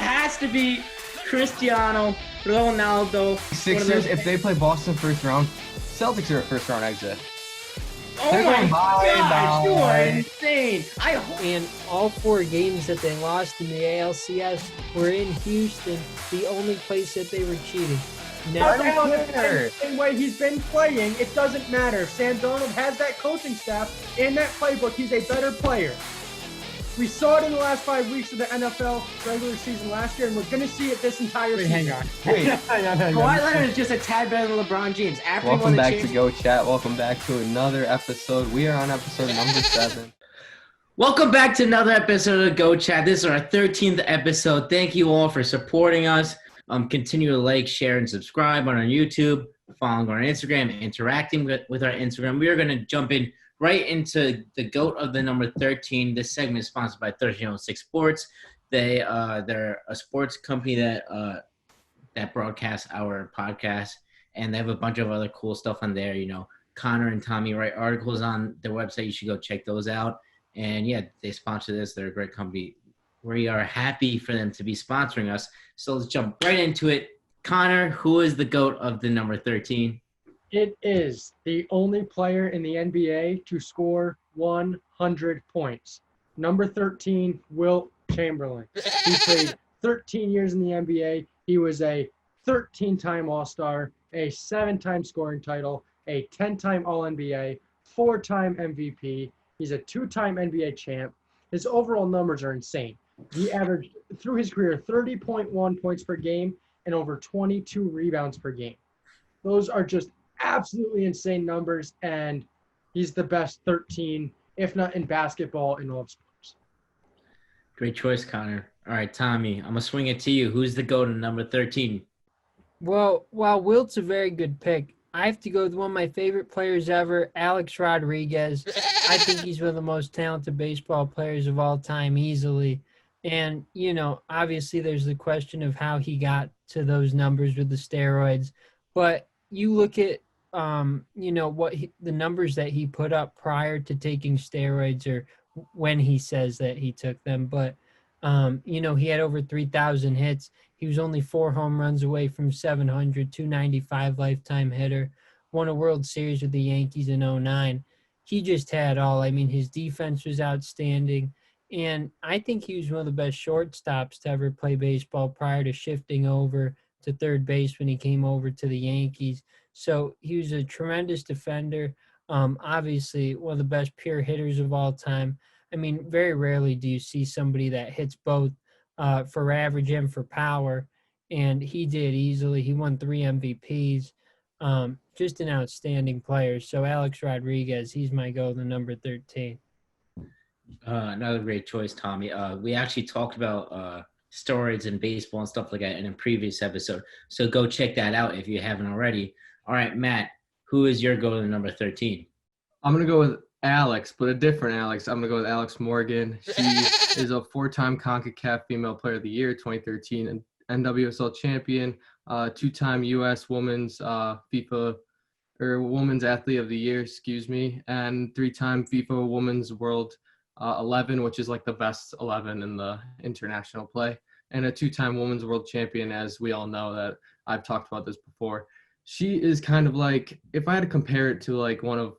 has to be Cristiano Ronaldo. Sixers, if they play Boston first round, Celtics are a first round exit. Oh They're my going gosh, you are bye. insane. And all 4 games that they lost in the ALCS were in Houston, the only place that they were cheating. I Now, don't care. The same way he's been playing, it doesn't matter. If Sam Darnold has that coaching staff in that playbook, he's a better player. We saw it in the last 5 weeks of the NFL regular season last year, and we're going to see it this entire season. Hang on. Wait, Kawhi Leonard is just a tad better than LeBron James. After he won welcome the back to championship. Go Chat. Welcome back to another episode. We are on episode number 7. Welcome back to another episode of Go Chat. This is our 13th episode. Thank you all for supporting us. Continue to like, share, and subscribe on our YouTube, following our Instagram, interacting with our Instagram. We are going to jump in right into the GOAT of the number 13. This segment is sponsored by 1306 Sports. They're a sports company that broadcasts our podcast, and they have a bunch of other cool stuff on there. You know, Connor and Tommy write articles on their website. You should go check those out. And yeah, they sponsor this. They're a great company. We are happy for them to be sponsoring us. So let's jump right into it. Connor, who is the GOAT of the number 13? It is the only player in the NBA to score 100 points. Number 13, Wilt Chamberlain. He played 13 years in the NBA. He was a 13-time All-Star, a 7-time scoring title, a 10-time All-NBA, 4-time MVP. He's a 2-time NBA champ. His overall numbers are insane. He averaged, through his career, 30.1 points per game and over 22 rebounds per game. Those are just absolutely insane numbers, and he's the best 13, if not in basketball, in all of sports. Great choice, Connor. All right, Tommy, I'm going to swing it to you. Who's the GOAT of number 13? well, while Wilt's a very good pick, I have to go with one of my favorite players ever, Alex Rodriguez. I think he's one of the most talented baseball players of all time, easily. And, you know, obviously there's the question of how he got to those numbers with the steroids. But you look at, you know, the numbers that he put up prior to taking steroids, or when he says that he took them. But, you know, he had over 3,000 hits. He was only 4 home runs away from 700, 295 lifetime hitter, won a World Series with the Yankees in 2009. He just had all. I mean, his defense was outstanding. And I think he was one of the best shortstops to ever play baseball prior to shifting over to third base when he came over to the Yankees. So he was a tremendous defender. Obviously, one of the best pure hitters of all time. I mean, very rarely do you see somebody that hits both for average and for power. And he did easily. He won 3 MVPs. Just an outstanding player. So Alex Rodriguez, he's my GOAT, the number 13. Another great choice, Tommy. We actually talked about steroids in baseball and stuff like that in a previous episode. So go check that out if you haven't already. All right, Matt, who is your GOAT of number 13? I'm going to go with Alex, but a different Alex. I'm going to go with Alex Morgan. She is a 4-time CONCACAF Female Player of the Year, 2013, and NWSL champion, 2-time U.S. Women's Women's Athlete of the Year, and 3-time FIFA Women's World 11, which is like the best 11 in the international play, and a 2-time Women's World Champion, as we all know that I've talked about this before. She is kind of like, if I had to compare it to like one of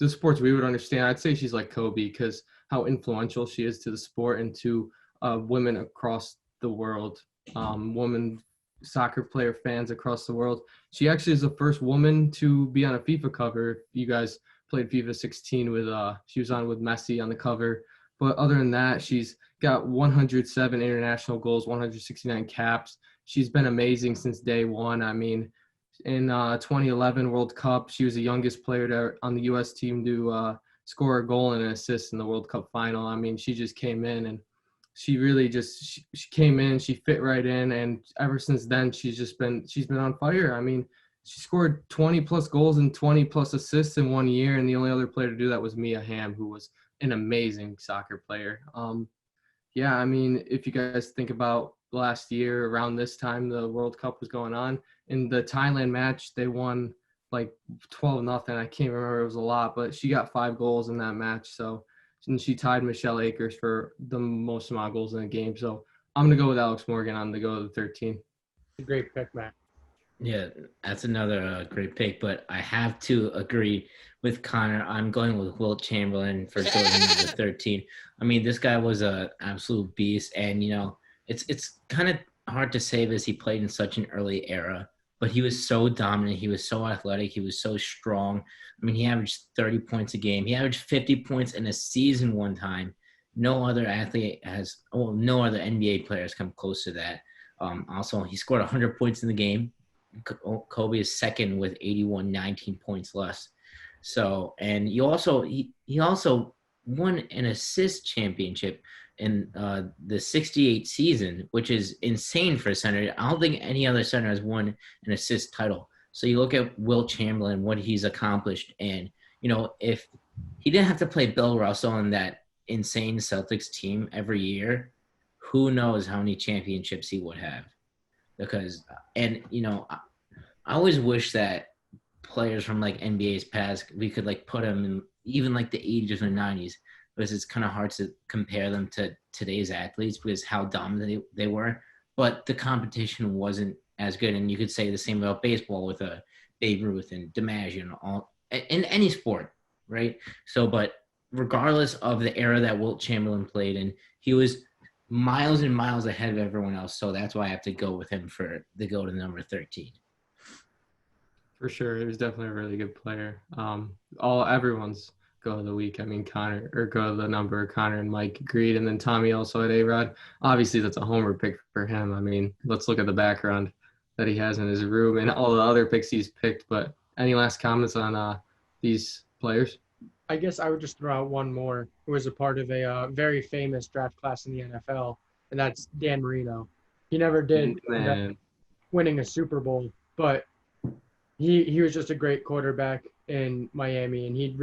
the sports we would understand, I'd say she's like Kobe, because how influential she is to the sport and to women across the world, women soccer player fans across the world. She actually is the first woman to be on a FIFA cover. You guys played FIFA 16 with, she was on with Messi on the cover. But other than that, she's got 107 international goals, 169 caps. She's been amazing since day one. I mean, in 2011 World Cup, she was the youngest player on the U.S. team to score a goal and an assist in the World Cup final. I mean, she just came in, and she really just she came in, she fit right in, and ever since then she's been on fire. I mean, she scored 20+ goals and 20+ assists in 1 year, and the only other player to do that was Mia Hamm, who was an amazing soccer player. Yeah, I mean, if you guys think about last year around this time, the World Cup was going on. In the Thailand match, they won like 12-0. I can't remember, it was a lot, but she got 5 goals in that match. So, and she tied Michelle Akers for the most amount of goals in a game. So I'm going to go with Alex Morgan on the go to the 13. Great pick, Matt. Yeah, that's another great pick, but I have to agree with Connor. I'm going with Wilt Chamberlain for going number 13. I mean, this guy was an absolute beast, and it's kind of hard to say this. He played in such an early era, but he was so dominant. He was so athletic. He was so strong. I mean, he averaged 30 points a game. He averaged 50 points in a season one time. No other no other NBA player has come close to that. Also, he scored 100 points in the game. Kobe is second with 81, 19 points less. So, and he also won an assist championship in the 68 season, which is insane for a center. I don't think any other center has won an assist title. So you look at Wilt Chamberlain, what he's accomplished, and if he didn't have to play Bill Russell in that insane Celtics team every year, who knows how many championships he would have. Because, and I always wish that players from like NBA's past, we could like put them in even like the 80s or 90s, because it's kind of hard to compare them to today's athletes because how dominant they were. But the competition wasn't as good, and you could say the same about baseball with Babe Ruth and DiMaggio and all in any sport, right? So, but regardless of the era that Wilt Chamberlain played in, he was miles and miles ahead of everyone else. So that's why I have to go with him for the go to number 13. For sure. He was definitely a really good player. Everyone's go of the week. I mean, Connor and Mike agreed. And then Tommy also had A-Rod. Obviously, that's a homer pick for him. I mean, let's look at the background that he has in his room and all the other picks he's picked. But any last comments on these players? I guess I would just throw out one more who was a part of a very famous draft class in the NFL, and that's Dan Marino. He never did end up winning a Super Bowl, but he was just a great quarterback in Miami, and he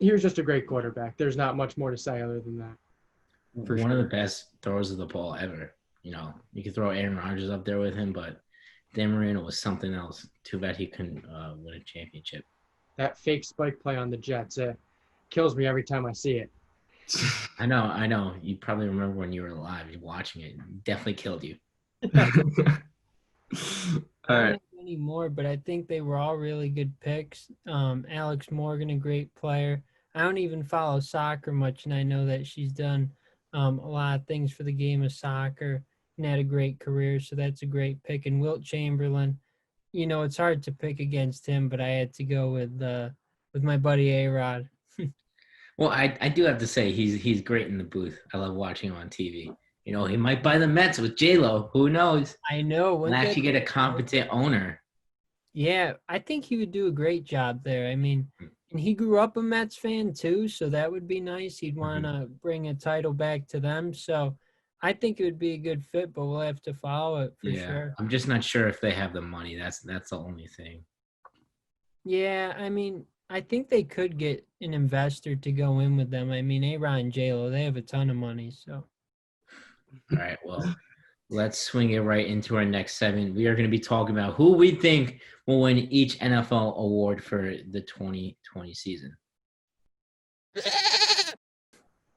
was just a great quarterback. There's not much more to say other than that. One of the best throwers of the ball ever. You could throw Aaron Rodgers up there with him, but Dan Marino was something else. Too bad he couldn't win a championship. That fake spike play on the Jets, it kills me every time I see it. I know. You probably remember when you were alive, you watching it. It definitely killed you. All right. Any more, but I think they were all really good picks. Alex Morgan, a great player. I don't even follow soccer much, and I know that she's done a lot of things for the game of soccer and had a great career, so that's a great pick. And Wilt Chamberlain, it's hard to pick against him, but I had to go with my buddy A-Rod. Well, I do have to say he's great in the booth. I love watching him on TV. He might buy the Mets with J-Lo. Who knows? I know. And actually get a competent owner. Yeah, I think he would do a great job there. I mean, and he grew up a Mets fan too, so that would be nice. He'd want to bring a title back to them. So I think it would be a good fit, but we'll have to follow it for sure. I'm just not sure if they have the money. That's the only thing. Yeah, I mean, I think they could get an investor to go in with them. I mean, A-Rod and J-Lo, they have a ton of money, so. All right, well, let's swing it right into our next segment. We are going to be talking about who we think will win each NFL award for the 2020 season.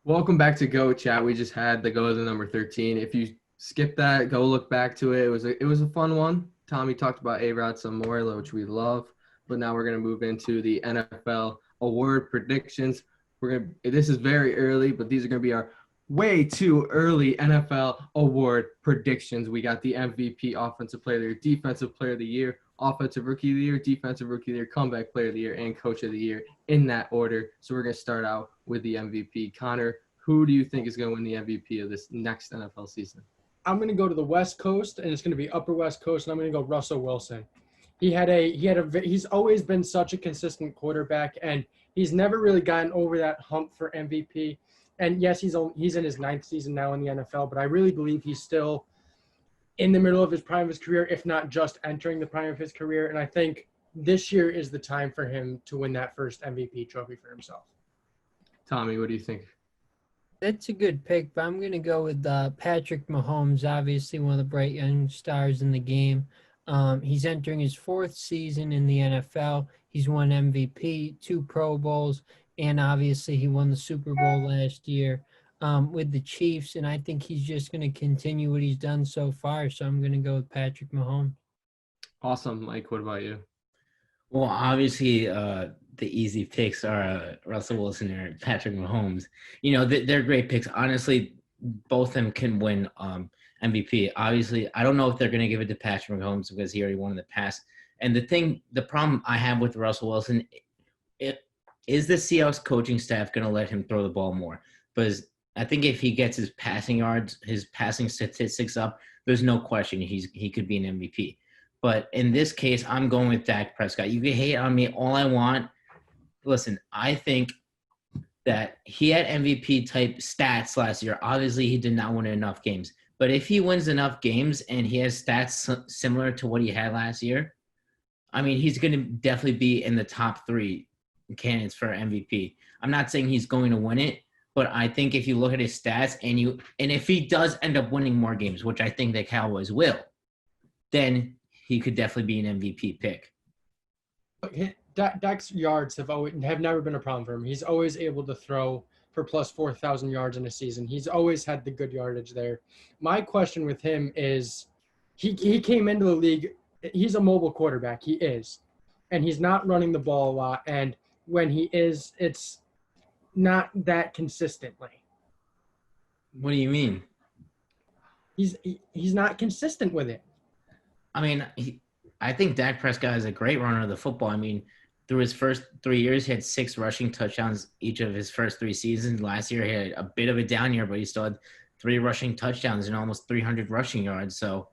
Welcome back to Go Chat. We just had the go to number 13. If you skip that, go look back to it. It was a fun one. Tommy talked about A-Rod some more, which we love. But now we're going to move into the NFL award predictions. This is very early, but these are going to be our way too early NFL award predictions. We got the MVP, Offensive Player of the Year, Defensive Player of the Year, Offensive Rookie of the Year, Defensive Rookie of the Year, Comeback Player of the Year, and Coach of the Year in that order. So we're going to start out with the MVP. Connor, who do you think is going to win the MVP of this next NFL season? I'm going to go to the West Coast, and it's going to be Upper West Coast, and I'm going to go Russell Wilson. He's always been such a consistent quarterback, and he's never really gotten over that hump for MVP. And yes, he's in his 9th season now in the NFL, but I really believe he's still in the middle of his prime of his career, if not just entering the prime of his career. And I think this year is the time for him to win that first MVP trophy for himself. Tommy, what do you think? That's a good pick, but I'm going to go with Patrick Mahomes, obviously one of the bright young stars in the game. He's entering his 4th season in the NFL. He's won MVP, 2 Pro Bowls, and obviously he won the Super Bowl last year. with the Chiefs, and I think he's just going to continue what he's done so far. So I'm going to go with Patrick Mahomes. Awesome, Mike. What about you? Well, obviously, the easy picks are Russell Wilson or Patrick Mahomes. You know, they're great picks. Honestly, both of them can win MVP. Obviously, I don't know if they're going to give it to Patrick Mahomes because he already won in the past. And the problem I have with Russell Wilson, is the Seahawks coaching staff going to let him throw the ball more? Because I think if he gets his passing yards, his passing statistics up, there's no question he could be an MVP. But in this case, I'm going with Dak Prescott. You can hate on me all I want. Listen, I think that he had MVP type stats last year. Obviously, he did not win enough games. But if he wins enough games and he has stats similar to what he had last year, I mean, he's going to definitely be in the top 3 candidates for MVP. I'm not saying he's going to win it, but I think if you look at his stats and if he does end up winning more games, which I think the Cowboys will, then he could definitely be an MVP pick. Dak's yards have never been a problem for him. He's always able to throw for plus 4,000 yards in a season. He's always had the good yardage there. My question with him is he came into the league. He's a mobile quarterback. He is. And he's not running the ball a lot. And when he is, it's not that consistently. What do you mean? He's not consistent with it. I mean, I think Dak Prescott is a great runner of the football. I mean, through his first 3 years, he had 6 rushing touchdowns each of his first 3 seasons. Last year, he had a bit of a down year, but he still had 3 rushing touchdowns and almost 300 rushing yards. So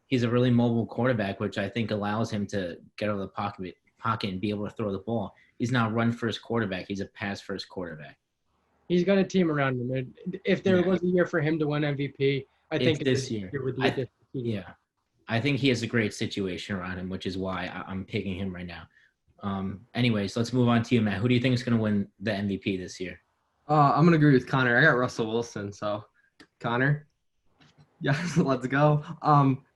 he's a really mobile quarterback, which I think allows him to get out of the pocket and be able to throw the ball. He's not a run-first quarterback. He's a pass-first quarterback. He's got a team around him. If there was a year for him to win MVP, I think it's this year. Yeah. I think he has a great situation around him, which is why I'm picking him right now. Anyways, let's move on to you, Matt. Who do you think is going to win the MVP this year? I'm going to agree with Connor. I got Russell Wilson. So, Connor? Yeah, let's go.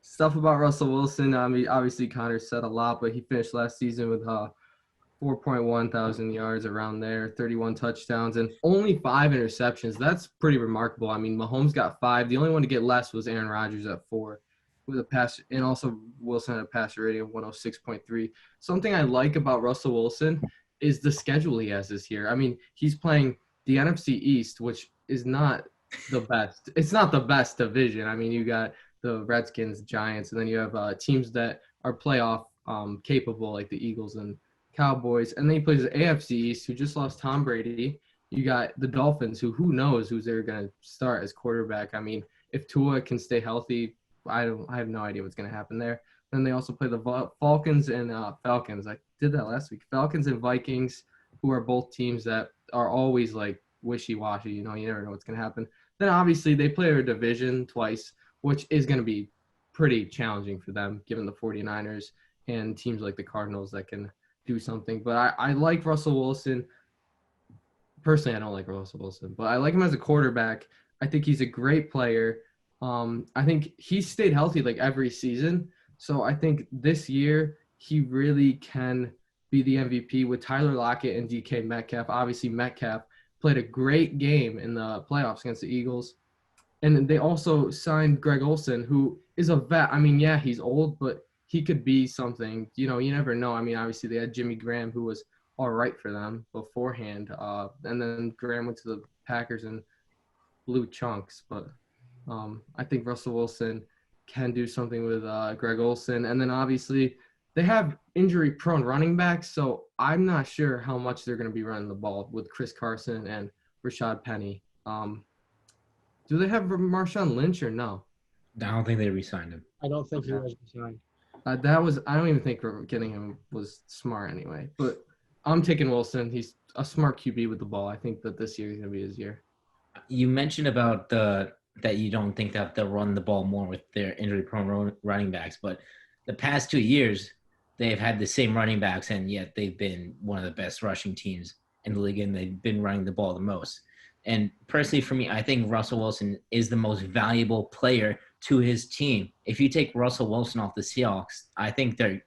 Stuff about Russell Wilson. I mean, obviously, Connor said a lot, but he finished last season with 4.1 thousand yards around there, 31 touchdowns, and only 5 interceptions. That's pretty remarkable. I mean, Mahomes got 5. The only one to get less was Aaron Rodgers at 4. With a pass, and also Wilson had a passer rating of 106.3. Something I like about Russell Wilson is the schedule he has this year. I mean, he's playing the NFC East, which is not the best. It's not the best division. I mean, you got the Redskins, Giants, and then you have teams that are playoff capable, like the Eagles and Cowboys. And then he plays the AFC East, who just lost Tom Brady. You got the Dolphins, who knows who's they're going to start as quarterback. I mean, if Tua can stay healthy, I have no idea what's going to happen there. Then they also play the Falcons and Falcons. I did that last week. Falcons and Vikings, who are both teams that are always like wishy-washy. You know, you never know what's going to happen. Then obviously they play their division twice, which is going to be pretty challenging for them, given the 49ers and teams like the Cardinals that can do something. But I like Russell Wilson. Personally, I don't like Russell Wilson, but I like him as a quarterback. I think he's a great player. I think he stayed healthy like every season. So I think this year he really can be the MVP with Tyler Lockett and DK Metcalf. Obviously, Metcalf played a great game in the playoffs against the Eagles. And they also signed Greg Olsen, who is a vet. I mean, yeah, he's old, but he could be something. You know, you never know. I mean, obviously they had Jimmy Graham, who was all right for them beforehand. And then Graham went to the Packers and blew chunks. But I think Russell Wilson can do something with Greg Olsen. And then obviously they have injury-prone running backs, so I'm not sure how much they're going to be running the ball with Chris Carson and Rashad Penny. Do they have Marshawn Lynch or no? I don't think they re-signed him. I don't think he was signed. I don't even think getting him was smart anyway. But I'm taking Wilson. He's a smart QB with the ball. I think that this year is going to be his year. You mentioned about that you don't think that they'll run the ball more with their injury-prone running backs, but the past 2 years they've had the same running backs, and yet they've been one of the best rushing teams in the league, and they've been running the ball the most. And personally, for me, I think Russell Wilson is the most valuable player to his team. If you take Russell Wilson off the Seahawks, I think they're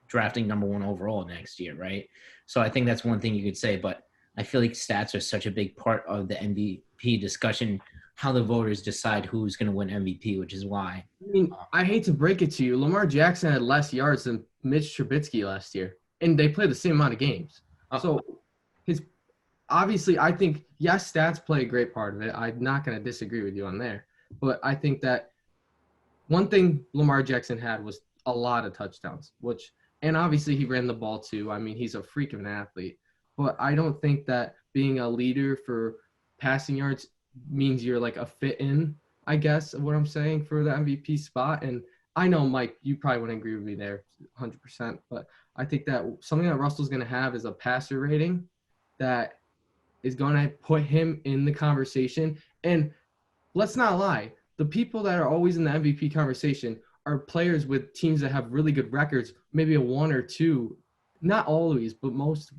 drafting number 1 overall next year, right? So I think that's one thing you could say, but I feel like stats are such a big part of the MVP MVP discussion, how the voters decide who's going to win MVP, which is why. I mean, I hate to break it to you, Lamar Jackson had less yards than Mitch Trubisky last year, and they played the same amount of games. So obviously, I think, yes, stats play a great part of it. I'm not going to disagree with you on there. But I think that one thing Lamar Jackson had was a lot of touchdowns, and obviously he ran the ball too. I mean, he's a freak of an athlete. But I don't think that being a leader for passing yards means you're like a fit in, I guess, what I'm saying, for the MVP spot. And I know, Mike, you probably wouldn't agree with me there 100%. But I think that something that Russell's going to have is a passer rating that is going to put him in the conversation. And let's not lie, the people that are always in the MVP conversation are players with teams that have really good records, maybe a 1 or 2, not always, but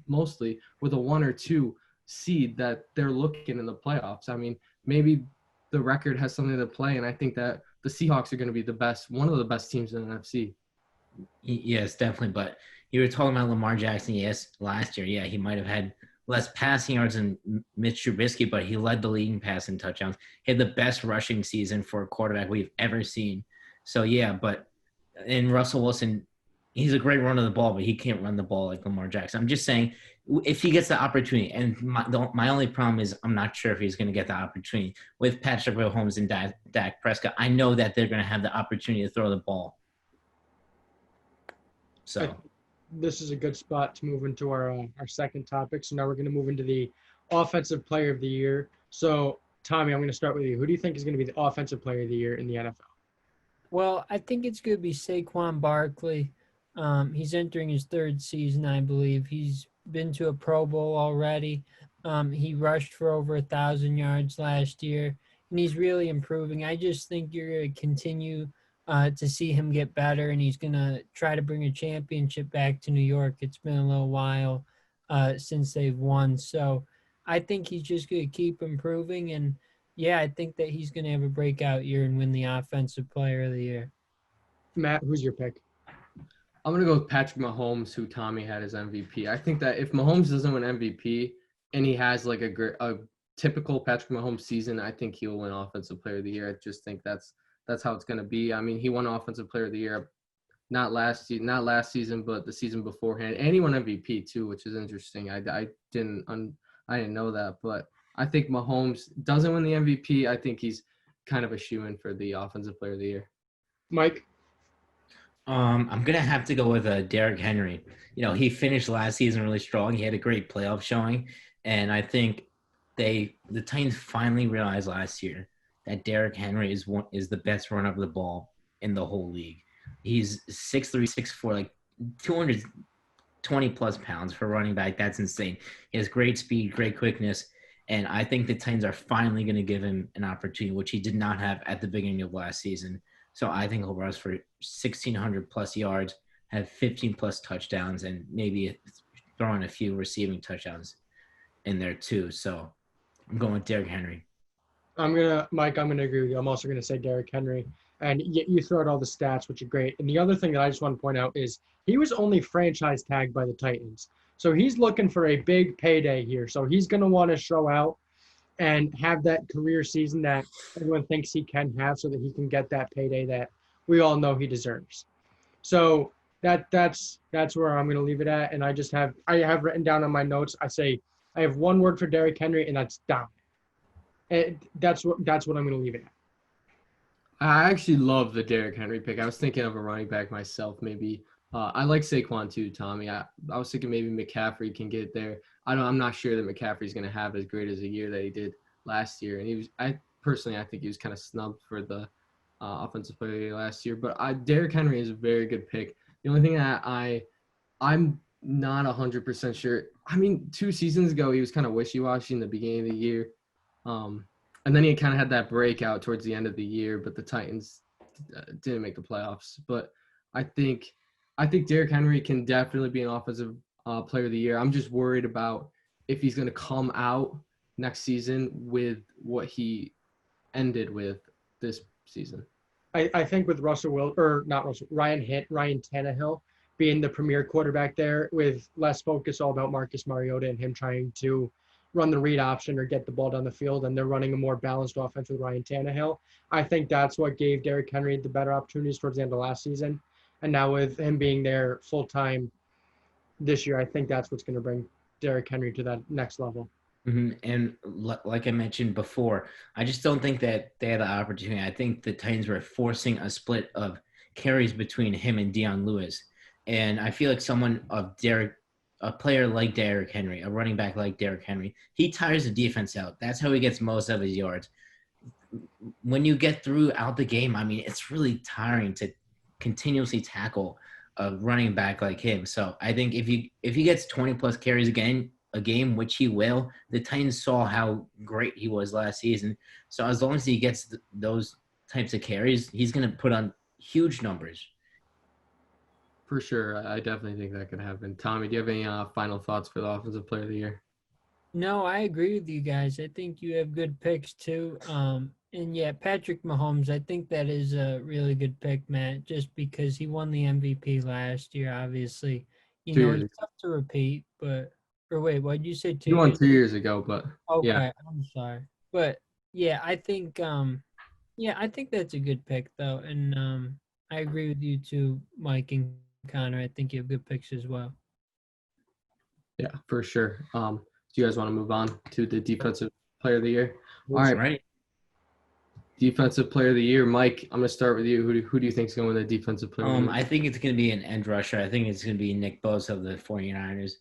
mostly with a 1 or 2 seed that they're looking in the playoffs. I mean, maybe the record has something to play, and I think that the Seahawks are going to be one of the best teams in the NFC. Yes, definitely. But you were talking about Lamar Jackson, yes, last year. Yeah, he might have had less passing yards than Mitch Trubisky, but he led the league in passing touchdowns. He had the best rushing season for a quarterback we've ever seen. So, yeah, but in Russell Wilson, he's a great runner of the ball, but he can't run the ball like Lamar Jackson. I'm just saying, if he gets the opportunity, and my only problem is I'm not sure if he's going to get the opportunity. With Patrick Mahomes and Dak Prescott, I know that they're going to have the opportunity to throw the ball. So this is a good spot to move into our second topic. So now we're going to move into the Offensive Player of the Year. So, Tommy, I'm going to start with you. Who do you think is going to be the Offensive Player of the Year in the NFL? Well, I think it's going to be Saquon Barkley. He's entering his 3rd season, I believe. He's been to a Pro Bowl already. He rushed for over 1,000 yards last year, and he's really improving. I just think you're going to continue to see him get better, and he's going to try to bring a championship back to New York. It's been a little while since they've won. So I think he's just going to keep improving, and yeah, I think that he's going to have a breakout year and win the Offensive Player of the Year. Matt, who's your pick? I'm going to go with Patrick Mahomes, who Tommy had as MVP. I think that if Mahomes doesn't win MVP and he has like a typical Patrick Mahomes season, I think he'll win Offensive Player of the Year. I just think that's how it's going to be. I mean, he won Offensive Player of the Year not last season, but the season beforehand, and he won MVP too, which is interesting. I didn't know that, but I think Mahomes doesn't win the MVP. I think he's kind of a shoo-in for the Offensive Player of the Year. Mike? I'm going to have to go with Derrick Henry. You know, he finished last season really strong. He had a great playoff showing, and I think the Titans finally realized last year that Derrick Henry is the best runner of the ball in the whole league. He's 6'3", 6'4", like 220-plus pounds for a running back. That's insane. He has great speed, great quickness, and I think the Titans are finally going to give him an opportunity, which he did not have at the beginning of last season. So I think he'll rush for 1,600-plus yards, have 15-plus touchdowns, and maybe throw in a few receiving touchdowns in there too. So I'm going with Derrick Henry. Mike, I'm going to agree with you. I'm also going to say Derrick Henry. And you throw out all the stats, which are great. And the other thing that I just want to point out is he was only franchise tagged by the Titans. So he's looking for a big payday here. So he's going to want to show out and have that career season that everyone thinks he can have so that he can get that payday that we all know he deserves. So that's where I'm going to leave it at. And I have written down on my notes, I have one word for Derrick Henry, and that's dominant. And that's what I'm going to leave it at. I actually love the Derrick Henry pick. I was thinking of a running back myself, maybe. I like Saquon too, Tommy. I was thinking maybe McCaffrey can get there. I'm not sure that McCaffrey's going to have as great as a year that he did last year. And I think he was kind of snubbed for the Offensive Player of the Year last year. But Derrick Henry is a very good pick. The only thing that I'm not 100% sure. I mean, 2 seasons ago, he was kind of wishy-washy in the beginning of the year. And then he kind of had that breakout towards the end of the year, but the Titans didn't make the playoffs. But I think Derrick Henry can definitely be an Offensive Player of the Year. I'm just worried about if he's going to come out next season with what he ended with this season. I think with Ryan Tannehill being the premier quarterback there with less focus all about Marcus Mariota and him trying to, run the read option or get the ball down the field, and they're running a more balanced offense with Ryan Tannehill. I think that's what gave Derrick Henry the better opportunities towards the end of last season. And now with him being there full-time this year, I think that's what's going to bring Derrick Henry to that next level. And like I mentioned before, I just don't think that they had the opportunity. I think the Titans were forcing a split of carries between him and Deion Lewis. And I feel like a player like Derrick Henry, a running back like Derrick Henry, he tires the defense out. That's how he gets most of his yards. When you get throughout the game, I mean, it's really tiring to continuously tackle a running back like him. So I think if he gets 20 plus carries a game, which he will, the Titans saw how great he was last season. So as long as he gets those types of carries, he's going to put on huge numbers. For sure. I definitely think that could happen. Tommy, do you have any final thoughts for the Offensive Player of the Year? No, I agree with you guys. I think you have good picks too. And yeah, Patrick Mahomes, I think that is a really good pick, Matt, just because he won the MVP last year, obviously. You 2 know, years it's tough to repeat, but or wait, what did you say, 2 He won years? 2 years ago, but Okay, yeah. I'm sorry. But yeah, I think I think that's a good pick though. And I agree with you too, Mike and Connor. I think you have good picks as well. Yeah, for sure. Do you guys want to move on to the Defensive Player of the Year? All right. Defensive Player of the Year, Mike. I'm gonna start with you. Who do you think is going to win the Defensive Player of the Year? I think it's going to be an end rusher. I think it's going to be Nick Bosa of the 49ers.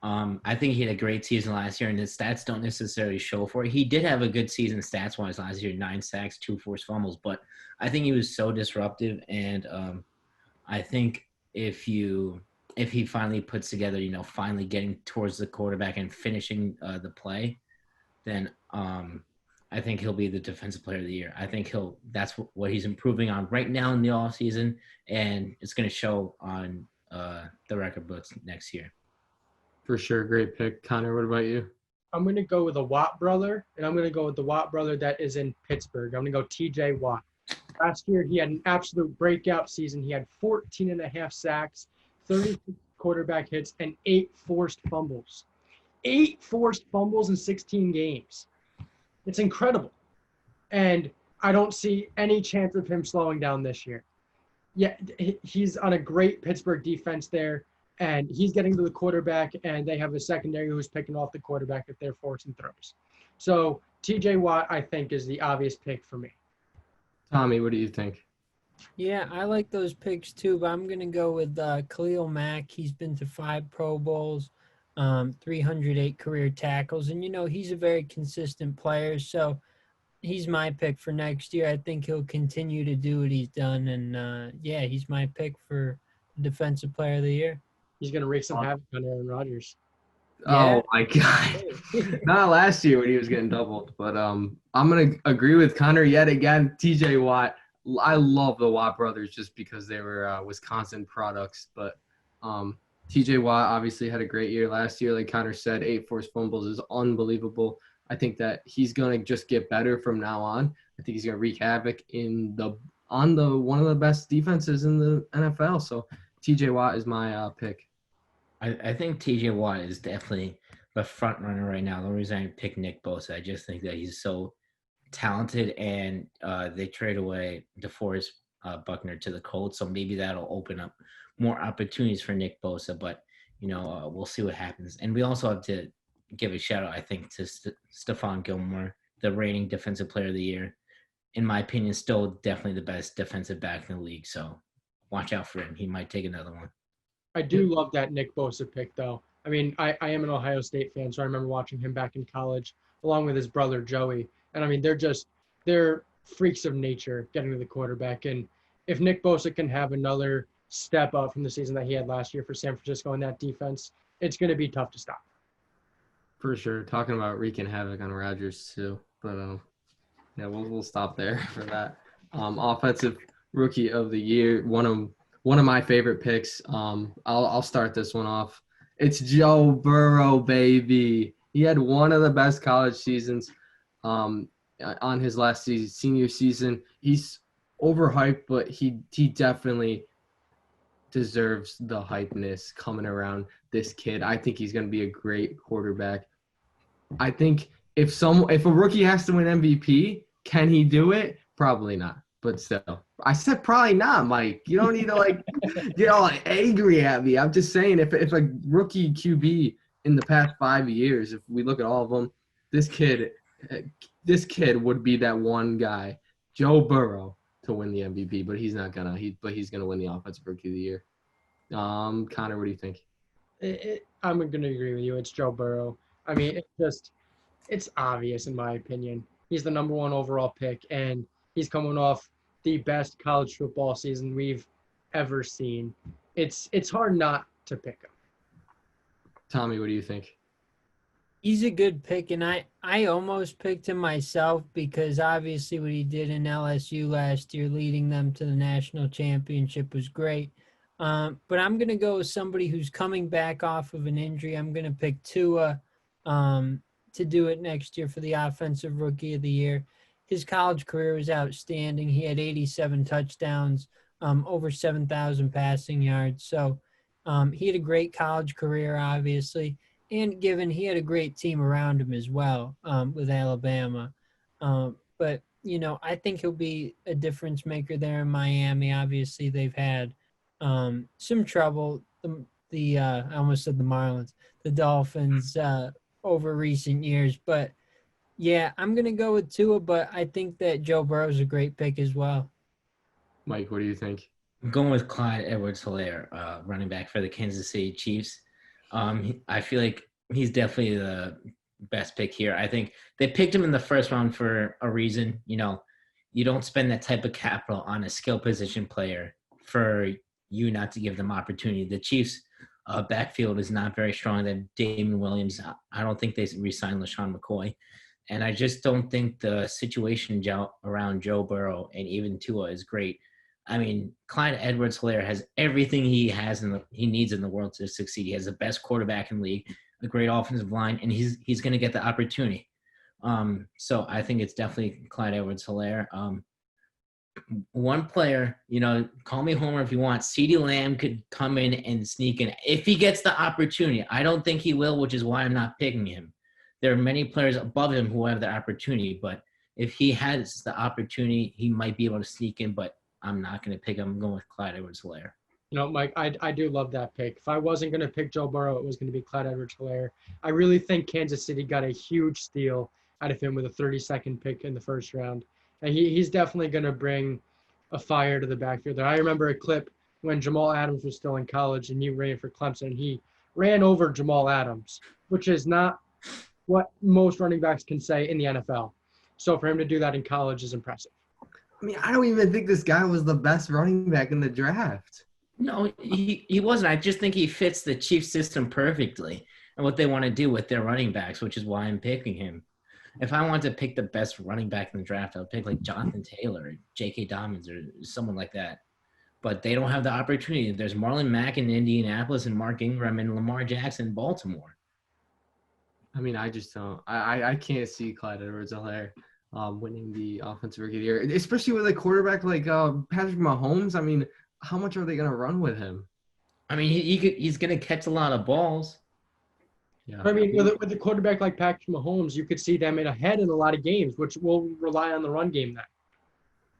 I think he had a great season last year, and his stats don't necessarily show for it. He did have a good season stats-wise last year, 9 sacks, 2 forced fumbles, but I think he was so disruptive, and I think if he finally puts together, finally getting towards the quarterback and finishing the play, then I think he'll be the Defensive Player of the Year. I think that's what he's improving on right now in the offseason, and it's going to show on the record books next year. For sure, great pick. Connor, what about you? I'm going to go with the Watt brother, and I'm going to go with the Watt brother that is in Pittsburgh. I'm going to go TJ Watt. Last year, he had an absolute breakout season. He had 14 and a half sacks, 30 quarterback hits, and 8 forced fumbles. 8 forced fumbles in 16 games. It's incredible. And I don't see any chance of him slowing down this year. Yeah, he's on a great Pittsburgh defense there, and he's getting to the quarterback, and they have a secondary who's picking off the quarterback if they're forcing throws. So TJ Watt, I think, is the obvious pick for me. Tommy, what do you think? Yeah, I like those picks too, but I'm going to go with Khalil Mack. He's been to 5 Pro Bowls, 308 career tackles, and, he's a very consistent player, so he's my pick for next year. I think he'll continue to do what he's done, and, he's my pick for Defensive Player of the Year. He's going to wreak some havoc on Aaron Rodgers. Yeah. Oh, my God. Not last year when he was getting doubled, but I'm going to agree with Connor yet again. TJ Watt. I love the Watt brothers just because they were Wisconsin products, but TJ Watt obviously had a great year last year. Like Connor said, 8 forced fumbles is unbelievable. I think that he's going to just get better from now on. I think he's going to wreak havoc on one of the best defenses in the NFL. So TJ Watt is my pick. I think TJ Watt is definitely the front runner right now. The reason I picked Nick Bosa, I just think that he's so talented, and they trade away DeForest Buckner to the Colts, so maybe that'll open up more opportunities for Nick Bosa. But we'll see what happens. And we also have to give a shout out, I think, to Stephon Gilmore, the reigning Defensive Player of the Year. In my opinion, still definitely the best defensive back in the league. So watch out for him. He might take another one. I do love that Nick Bosa pick, though. I mean, I am an Ohio State fan, so I remember watching him back in college along with his brother Joey. And I mean, they're freaks of nature getting to the quarterback. And if Nick Bosa can have another step up from the season that he had last year for San Francisco in that defense, it's going to be tough to stop. For sure. Talking about wreaking havoc on Rodgers too. But yeah, we'll stop there for that. Offensive Rookie of the Year, one of my favorite picks. I'll start this one off. It's Joe Burrow, baby. He had one of the best college seasons on his last season, senior season. He's overhyped, but he definitely deserves the hypeness coming around this kid. I think he's going to be a great quarterback. I think if a rookie has to win MVP, can he do it? Probably not. But still, I said probably not, Mike. You don't need to get all angry at me. I'm just saying if a rookie QB in the past 5 years, if we look at all of them, this kid would be that one guy, Joe Burrow, to win the MVP. But he's not gonna. He's gonna win the Offensive Rookie of the Year. Connor, what do you think? I'm going to agree with you. It's Joe Burrow. I mean, it's obvious in my opinion. He's the number 1 overall pick, and he's coming off the best college football season we've ever seen. It's hard not to pick him. Tommy, what do you think? He's a good pick, and I almost picked him myself because obviously what he did in LSU last year, leading them to the national championship, was great. But I'm going to go with somebody who's coming back off of an injury. I'm going to pick Tua to do it next year for the Offensive Rookie of the Year. His college career was outstanding. He had 87 touchdowns, over 7,000 passing yards. So he had a great college career, obviously. And given he had a great team around him as well with Alabama. But, I think he'll be a difference maker there in Miami. Obviously, they've had some trouble. I almost said the Marlins, the Dolphins over recent years. But, yeah, I'm going to go with Tua, but I think that Joe Burrow is a great pick as well. Mike, what do you think? I'm going with Clyde Edwards-Helaire, running back for the Kansas City Chiefs. I feel like he's definitely the best pick here. I think they picked him in the first round for a reason. You don't spend that type of capital on a skill position player for you not to give them opportunity. The Chiefs' backfield is not very strong. They have Damon Williams. I don't think they re-signed LaShawn McCoy. And I just don't think the situation around Joe Burrow and even Tua is great. I mean, Clyde Edwards-Helaire has everything he needs in the world to succeed. He has the best quarterback in the league, a great offensive line, and he's going to get the opportunity. So I think it's definitely Clyde Edwards-Helaire. One player, call me Homer if you want. CeeDee Lamb could come in and sneak in if he gets the opportunity. I don't think he will, which is why I'm not picking him. There are many players above him who have the opportunity, but if he has the opportunity, he might be able to sneak in, but I'm not going to pick him. I'm going with Clyde Edwards-Helaire. Mike, I do love that pick. If I wasn't going to pick Joe Burrow, it was going to be Clyde Edwards-Helaire. I really think Kansas City got a huge steal out of him with a 32nd pick in the first round. And he's definitely going to bring a fire to the backfield. I remember a clip when Jamal Adams was still in college and he ran for Clemson. And he ran over Jamal Adams, which is not what most running backs can say in the NFL. So for him to do that in college is impressive. I mean, I don't even think this guy was the best running back in the draft. No, he wasn't. I just think he fits the Chiefs system perfectly and what they want to do with their running backs, which is why I'm picking him. If I wanted to pick the best running back in the draft, I would pick like Jonathan Taylor, or J.K. Dobbins, or someone like that. But they don't have the opportunity. There's Marlon Mack in Indianapolis and Mark Ingram and Lamar Jackson in Baltimore. I mean, I just don't. I can't see Clyde Edwards-Helaire winning the Offensive Rookie of the Year, especially with a quarterback like Patrick Mahomes. I mean, how much are they going to run with him? I mean, he's going to catch a lot of balls. Yeah. I mean, with a quarterback like Patrick Mahomes, you could see them ahead in a lot of games, which will rely on the run game then.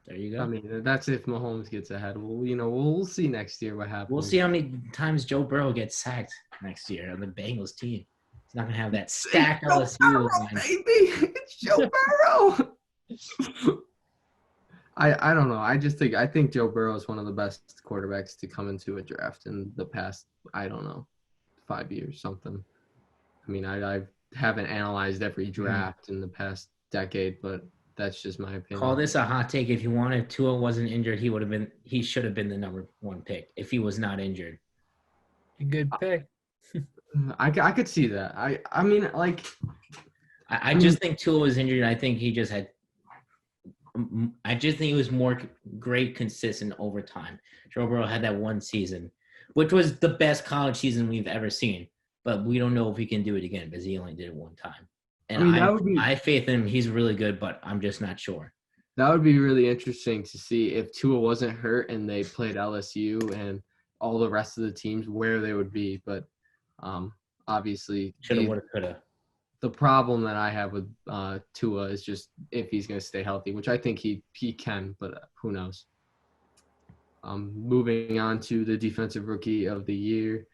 There you go. I mean, that's if Mahomes gets ahead. We'll see next year what happens. We'll see how many times Joe Burrow gets sacked next year on the Bengals team. He's not going to have that stacked LSU line. Baby, it's Joe Burrow. I don't know. I think Joe Burrow is one of the best quarterbacks to come into a draft in the past, 5 years, something. I mean, I haven't analyzed every draft in the past decade, but that's just my opinion. Call this a hot take if you want. If Tua wasn't injured, he should have been the number 1 pick if he was not injured. A good pick. I could see that. I mean, like, I just think Tua was injured. I think he just had. I just think he was more great, consistent over time. Joe Burrow had that one season, which was the best college season we've ever seen. But we don't know if he can do it again because he only did it one time. And I have faith in him. He's really good, but I'm just not sure. That would be really interesting to see if Tua wasn't hurt and they played LSU and all the rest of the teams, where they would be. But obviously, shoulda, woulda, coulda. the problem that I have with Tua is just if he's going to stay healthy, which I think he can, but who knows. Moving on to the defensive rookie of the year.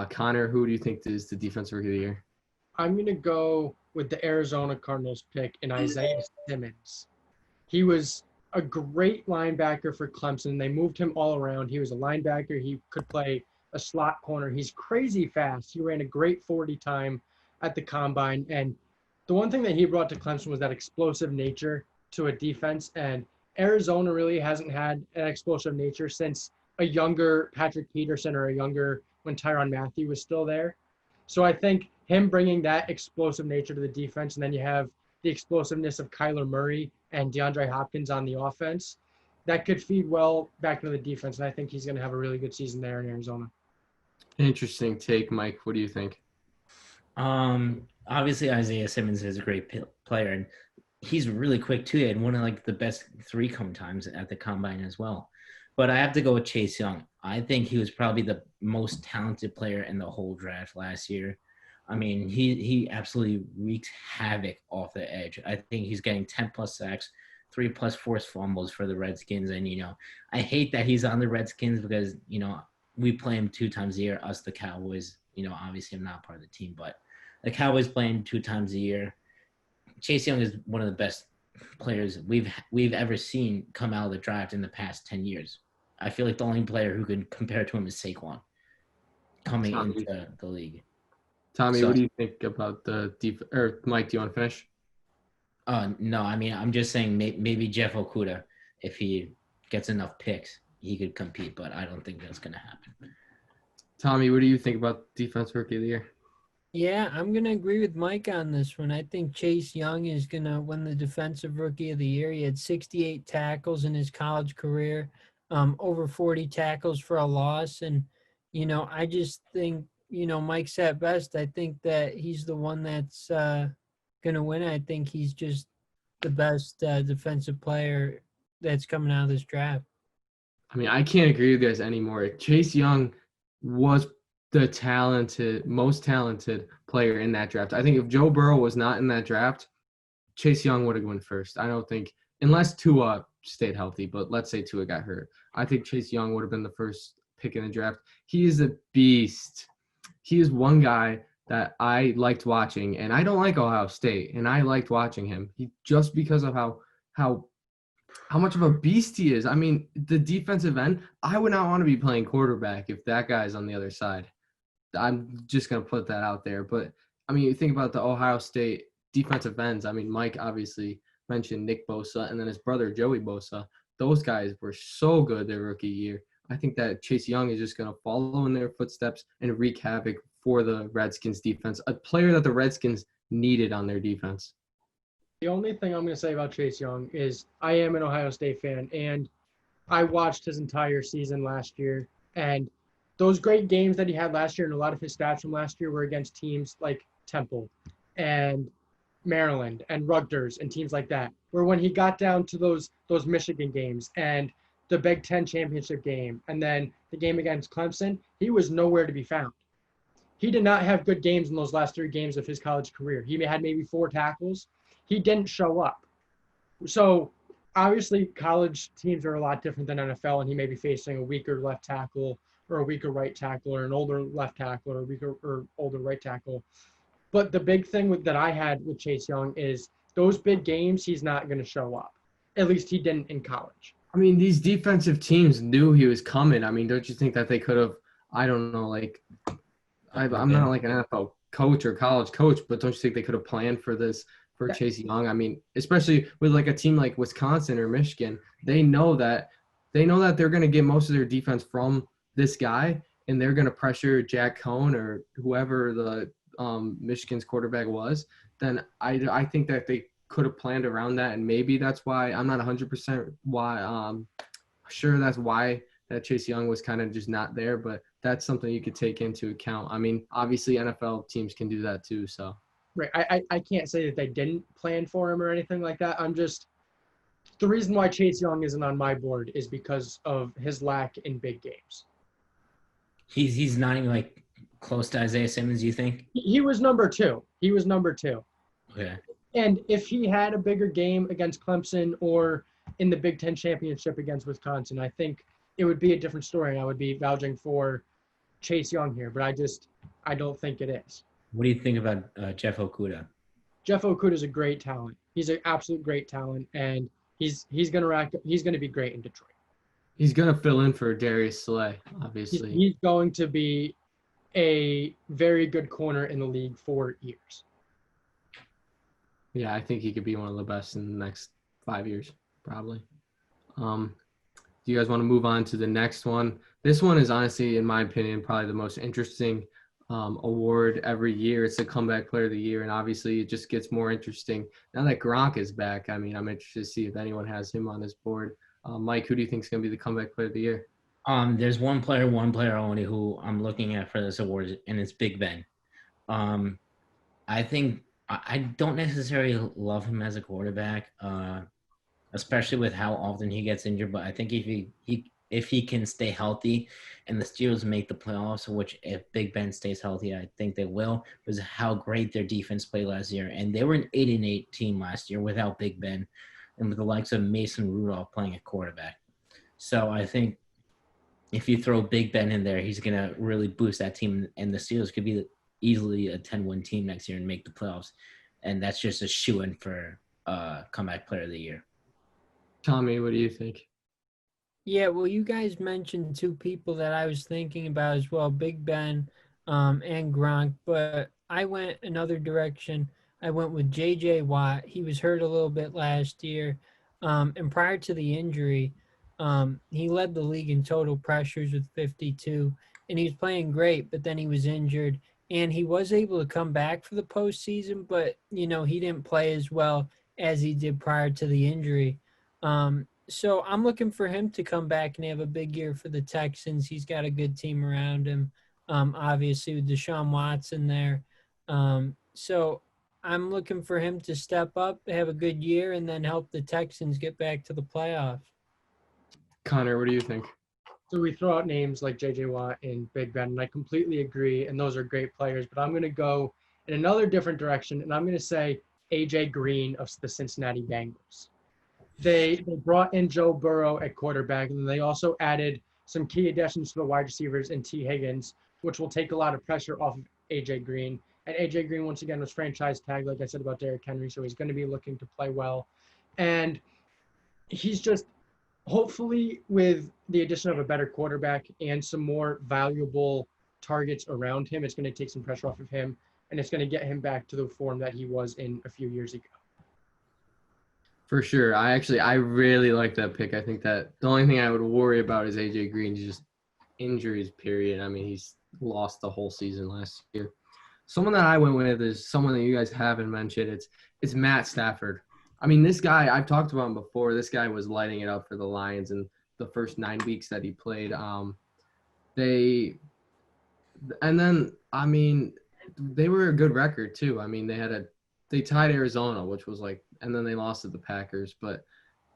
Connor, who do you think is the defensive rookie of the year? I'm going to go with the Arizona Cardinals pick in Isaiah Simmons. He was a great linebacker for Clemson. They moved him all around. He was a linebacker. He could play a slot corner. He's crazy fast. He ran a great 40 time at the combine. And the one thing that he brought to Clemson was that explosive nature to a defense. And Arizona really hasn't had an explosive nature since a younger Patrick Peterson or a younger when Tyrann Mathieu was still there. So I think him bringing that explosive nature to the defense, and then you have the explosiveness of Kyler Murray and DeAndre Hopkins on the offense, that could feed well back into the defense. And I think he's going to have a really good season there in Arizona. Interesting take, Mike. What do you think? Obviously Isaiah Simmons is a great player, and he's really quick too. He had one of like the best 3-cone times at the combine as well. But I have to go with Chase Young. I think he was probably the most talented player in the whole draft last year. I mean, he absolutely wreaks havoc off the edge. I think he's getting 10+ sacks, 3+ forced fumbles for the Redskins. And, I hate that he's on the Redskins because, we play him 2 times a year, us, the Cowboys. Obviously I'm not part of the team, but the Cowboys play him 2 times a year. Chase Young is one of the best players we've ever seen come out of the draft in the past 10 years. I feel like the only player who can compare to him is Saquon coming into the league. Tommy, what do you think about the or Mike, do you want to finish? No, I mean, I'm just saying maybe Jeff Okudah, if he gets enough picks, he could compete, but I don't think that's going to happen. Tommy, what do you think about Defense Rookie of the Year? Yeah, I'm going to agree with Mike on this one. I think Chase Young is going to win the Defensive Rookie of the Year. He had 68 tackles in his college career, over 40 tackles for a loss. And, I just think, Mike said best. I think that he's the one that's going to win. I think he's just the best defensive player that's coming out of this draft. I mean, I can't agree with you guys anymore. Chase Young was the most talented player in that draft. I think if Joe Burrow was not in that draft, Chase Young would have won first. I don't think, unless Tua stayed healthy, but let's say Tua got hurt, I think Chase Young would have been the first pick in the draft. He is a beast. He is one guy that I liked watching, and I don't like Ohio State, and I liked watching him. Just because of how much of a beast he is. I mean, the defensive end, I would not want to be playing quarterback if that guy's on the other side. I'm just going to put that out there. But, I mean, you think about the Ohio State defensive ends. I mean, Mike obviously mentioned Nick Bosa and then his brother Joey Bosa. Those guys were so good their rookie year. I think that Chase Young is just going to follow in their footsteps and wreak havoc for the Redskins defense, a player that the Redskins needed on their defense. The only thing I'm going to say about Chase Young is I am an Ohio State fan, and I watched his entire season last year. And those great games that he had last year and a lot of his stats from last year were against teams like Temple and Maryland and Rutgers and teams like that, where when he got down to those Michigan games and the Big Ten championship game and then the game against Clemson, he was nowhere to be found. He did not have good games in those last 3 games of his college career. He had maybe 4 tackles. He didn't show up. So obviously college teams are a lot different than NFL, and he may be facing a weaker left tackle or a weaker right tackle or an older left tackle or a weaker or older right tackle. But the big thing that I had with Chase Young is those big games, he's not going to show up. At least he didn't in college. I mean, these defensive teams knew he was coming. I mean, don't you think that they could have, I don't know, like, I'm not like an NFL coach or college coach, but don't you think they could have planned for this for Chase Young? I mean, especially with like a team like Wisconsin or Michigan, they know that they're going to get most of their defense from this guy, and they're going to pressure Jack Cohn or whoever the Michigan's quarterback was. Then I think that they could have planned around that, and maybe that's why I'm not 100% sure that's why that Chase Young was kind of just not there, but that's something you could take into account. I mean, obviously NFL teams can do that too, so. Right. I can't say that they didn't plan for him or anything like that. The reason why Chase Young isn't on my board is because of his lack in big games. He's not even like close to Isaiah Simmons, you think? He was number 2. Okay. And if he had a bigger game against Clemson or in the Big Ten championship against Wisconsin, I think it would be a different story. And I would be vouching for Chase Young here, but I don't think it is. What do you think about Jeff Okuda? Jeff Okuda is a great talent. He's an absolute great talent, and he's gonna be great in Detroit. He's gonna fill in for Darius Slay, He's, obviously. he's going to be a very good corner in the league for years. Yeah, I think he could be one of the best in the next 5 years, probably. Do you guys want to move on to the next one? This one is honestly, in my opinion, probably the most interesting award every year. It's the Comeback Player of the Year, and obviously it just gets more interesting now that Gronk is back. I mean, I'm interested to see if anyone has him on this board. Mike, who do you think is going to be the Comeback Player of the Year? There's one player only who I'm looking at for this award, and it's Big Ben. I think I don't necessarily love him as a quarterback, especially with how often he gets injured. But I think if he can stay healthy, and the Steelers make the playoffs, which if Big Ben stays healthy, I think they will, was how great their defense played last year, and they were an 8-8 team last year without Big Ben, and with the likes of Mason Rudolph playing at quarterback. So I think if you throw Big Ben in there, he's gonna really boost that team, and the Steelers could be easily a 10-win team next year and make the playoffs, and that's just a shoo-in for Comeback Player of the Year. Tommy, what do you think? Yeah, well, you guys mentioned two people that I was thinking about as well, Big Ben and Gronk, but I went another direction. I went with J.J. Watt. He was hurt a little bit last year, and prior to the injury, he led the league in total pressures with 52, and he was playing great, but then he was injured, and he was able to come back for the postseason, but, he didn't play as well as he did prior to the injury. So I'm looking for him to come back and have a big year for the Texans. He's got a good team around him, obviously with Deshaun Watson there. So I'm looking for him to step up, have a good year, and then help the Texans get back to the playoffs. Connor, what do you think? So we throw out names like J.J. Watt and Big Ben, and I completely agree, and those are great players, but I'm going to go in another different direction, and I'm going to say A.J. Green of the Cincinnati Bengals. They brought in Joe Burrow at quarterback, and they also added some key additions to the wide receivers in T. Higgins, which will take a lot of pressure off of A.J. Green. And A.J. Green, once again, was franchise tagged, like I said about Derrick Henry, so he's going to be looking to play well. And he's just, hopefully, with the addition of a better quarterback and some more valuable targets around him, it's going to take some pressure off of him, and it's going to get him back to the form that he was in a few years ago. For sure. I really like that pick. I think that the only thing I would worry about is AJ Green, just injuries, period. I mean, he's lost the whole season last year. Someone that I went with is someone that you guys haven't mentioned. It's Matt Stafford. I mean, this guy, I've talked about him before. This guy was lighting it up for the Lions in the first 9 weeks that he played. They were a good record too. I mean, they tied Arizona, which was and then they lost to the Packers, but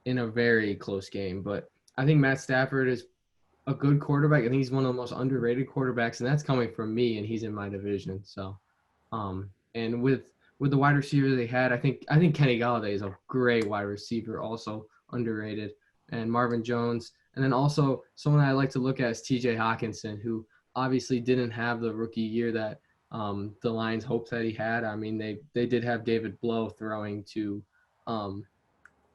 in a very close game. But I think Matt Stafford is a good quarterback. I think he's one of the most underrated quarterbacks, and that's coming from me, and he's in my division. So, and with the wide receiver they had, I think Kenny Golladay is a great wide receiver, also underrated, and Marvin Jones. And then also someone I like to look at is T.J. Hawkinson, who obviously didn't have the rookie year that the Lions hoped that he had. I mean, they did have David Blough throwing to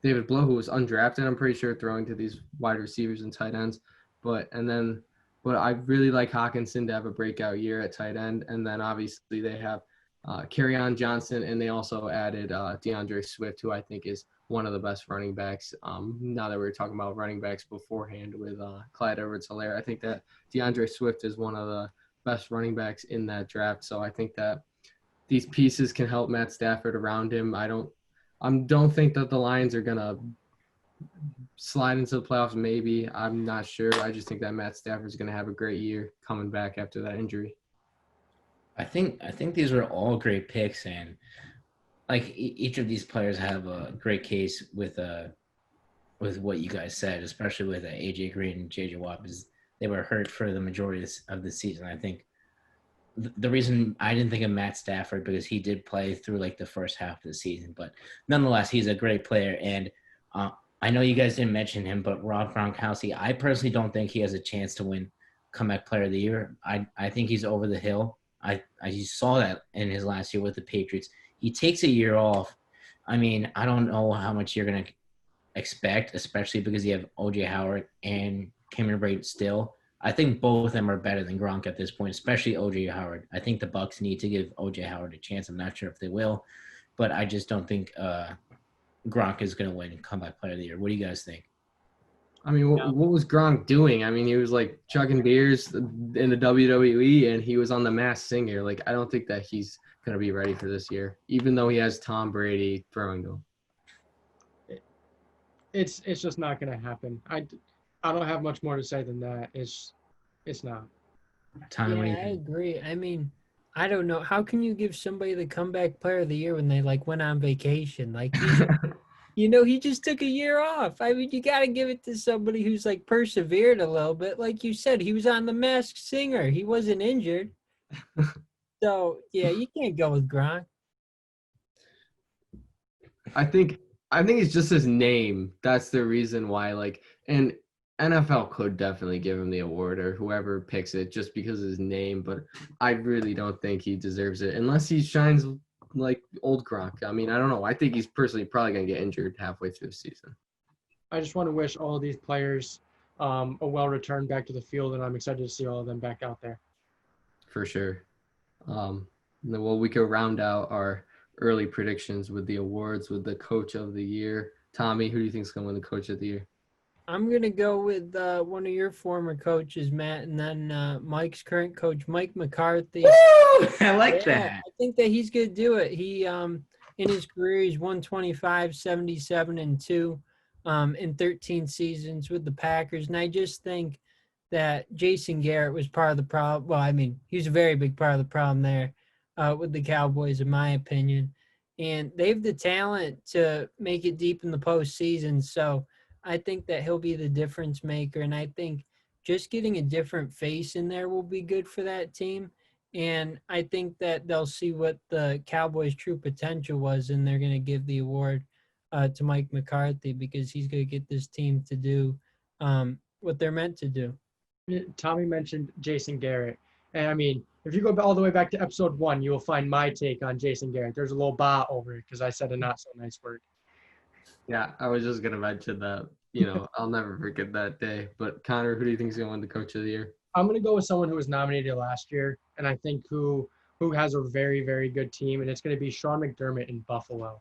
David Blough, who was undrafted, I'm pretty sure, throwing to these wide receivers and tight ends. But I really like Hawkinson to have a breakout year at tight end. And then obviously they have Kerryon Johnson, and they also added DeAndre Swift, who I think is one of the best running backs. Now that we were talking about running backs beforehand with Clyde Edwards-Helaire, I think that DeAndre Swift is one of the best running backs in that draft. So I think that these pieces can help Matt Stafford around him. I don't think that the Lions are gonna slide into the playoffs. Maybe, I'm not sure. I just think that Matt Stafford is gonna have a great year coming back after that injury. I think these are all great picks, and each of these players have a great case with what you guys said, especially with AJ Green and JJ Watt, because they were hurt for the majority of the season. I think the reason I didn't think of Matt Stafford because he did play through like the first half of the season, but nonetheless, he's a great player. And I know you guys didn't mention him, but Rob Gronkowski, I personally don't think he has a chance to win comeback player of the year. I think he's over the hill. I saw that in his last year with the Patriots. He takes a year off. I mean, I don't know how much you're going to expect, especially because you have O.J. Howard and Cameron Brate still. I think both of them are better than Gronk at this point, especially O.J. Howard. I think the Bucs need to give O.J. Howard a chance. I'm not sure if they will, but I just don't think Gronk is going to win comeback player of the year. What do you guys think? I mean, what was Gronk doing? I mean, he was like chugging beers in the WWE, and he was on The Masked Singer. Like, I don't think that he's gonna be ready for this year, even though he has Tom Brady throwing to him. It's just not going to happen. I don't have much more to say than that. It's not. Tommy, what do you I think? agree. I mean, I don't know. How can you give somebody the comeback player of the year when they like went on vacation? Like he just took a year off. I mean, you got to give it to somebody who's like persevered a little bit. Like you said, he was on The Masked Singer. He wasn't injured. So yeah, you can't go with Gronk. I think it's just his name. That's the reason why. Like, and NFL could definitely give him the award or whoever picks it just because of his name. But I really don't think he deserves it unless he shines like old Gronk. I mean, I don't know. I think he's personally probably gonna get injured halfway through the season. I just want to wish all these players a well return back to the field, and I'm excited to see all of them back out there. For sure. Well, we could round out our early predictions with the awards with the Coach of the Year. Tommy, who do you think is going to win the Coach of the Year? I'm gonna go with one of your former coaches, Matt, and then Mike's current coach, Mike McCarthy. Woo! I like that. I think that he's gonna do it. He in his career he's won 25, 77, and 2 in 13 seasons with the Packers, and I just think that Jason Garrett was part of the problem. Well, I mean, he's a very big part of the problem there with the Cowboys, in my opinion. And they have the talent to make it deep in the postseason. So I think that he'll be the difference maker. And I think just getting a different face in there will be good for that team. And I think that they'll see what the Cowboys' true potential was, and they're going to give the award to Mike McCarthy because he's going to get this team to do what they're meant to do. Tommy mentioned Jason Garrett. And I mean, if you go all the way back to episode 1, you will find my take on Jason Garrett. There's a little bah over it because I said a not so nice word. Yeah, I was just going to mention that. I'll never forget that day. But Connor, who do you think is going to win the Coach of the Year? I'm going to go with someone who was nominated last year, and I think who has a very, very good team, and it's going to be Sean McDermott in Buffalo.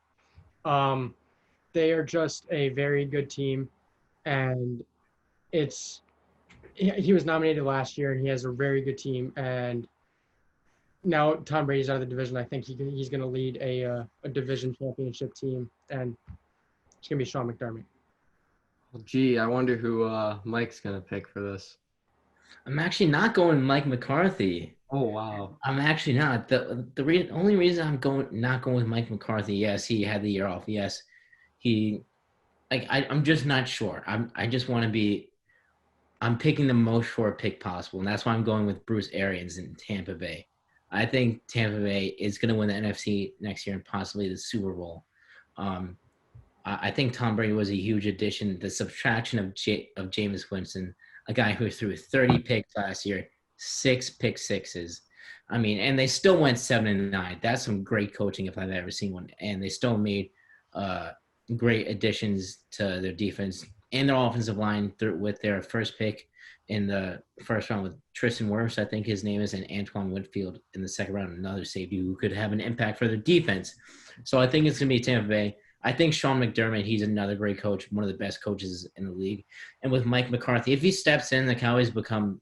They are just a very good team, and he was nominated last year, and he has a very good team. And now Tom Brady's out of the division. I think he's going to lead a division championship team, and it's going to be Sean McDermott. Well, gee, I wonder who Mike's going to pick for this. I'm actually not going Mike McCarthy. Oh, wow. I'm actually not. The only reason I'm not going with Mike McCarthy, yes, he had the year off. Yes, I'm just not sure. I just want to be – I'm picking the most sure pick possible, and that's why I'm going with Bruce Arians in Tampa Bay. I think Tampa Bay is going to win the NFC next year and possibly the Super Bowl. I think Tom Brady was a huge addition. The subtraction of Jameis Winston, a guy who threw 30 picks last year, 6 pick sixes. I mean, and they still went 7-9. That's some great coaching if I've ever seen one. And they still made great additions to their defense and their offensive line with their first pick in the first round with Tristan Wirfs, I think his name is, and Antoine Winfield in the second round, another safety who could have an impact for their defense. So I think it's going to be Tampa Bay. I think Sean McDermott, he's another great coach, one of the best coaches in the league. And with Mike McCarthy, if he steps in, the Cowboys become